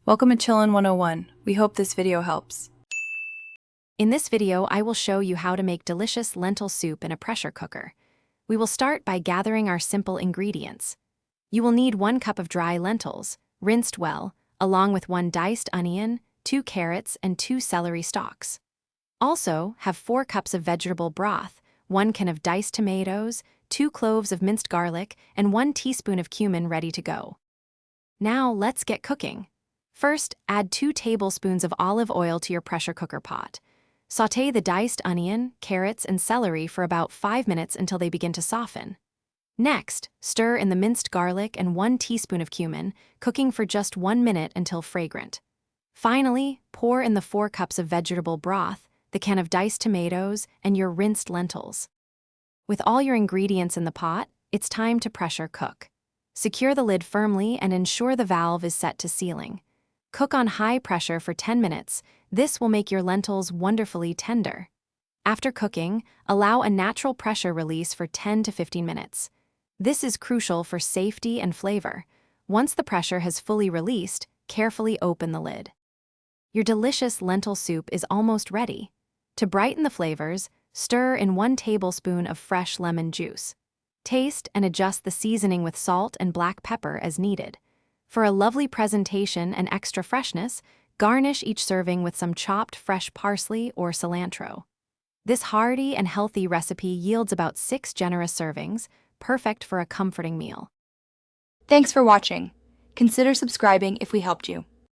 Welcome to Chillin' 101. We hope this video helps. In this video, I will show you how to make delicious lentil soup in a pressure cooker. We will start by gathering our simple ingredients. You will need 1 cup of dry lentils, rinsed well, along with 1 diced onion, 2 carrots, and 2 celery stalks. Also, have 4 cups of vegetable broth, 1 can of diced tomatoes, 2 cloves of minced garlic, and 1 teaspoon of cumin ready to go. Now, let's get cooking. First, add 2 tablespoons of olive oil to your pressure cooker pot. Sauté the diced onion, carrots, and celery for about 5 minutes until they begin to soften. Next, stir in the minced garlic and 1 teaspoon of cumin, cooking for just 1 minute until fragrant. Finally, pour in the 4 cups of vegetable broth, the can of diced tomatoes, and your rinsed lentils. With all your ingredients in the pot, it's time to pressure cook. Secure the lid firmly and ensure the valve is set to sealing. Cook on high pressure for 10 minutes. This will make your lentils wonderfully tender. After cooking, allow a natural pressure release for 10 to 15 minutes. This is crucial for safety and flavor. Once the pressure has fully released, carefully open the lid. Your delicious lentil soup is almost ready. To brighten the flavors, stir in 1 tablespoon of fresh lemon juice. Taste and adjust the seasoning with salt and black pepper as needed. For a lovely presentation and extra freshness, garnish each serving with some chopped fresh parsley or cilantro. This hearty and healthy recipe yields about 6 generous servings, perfect for a comforting meal. Thanks for watching. Consider subscribing if we helped you.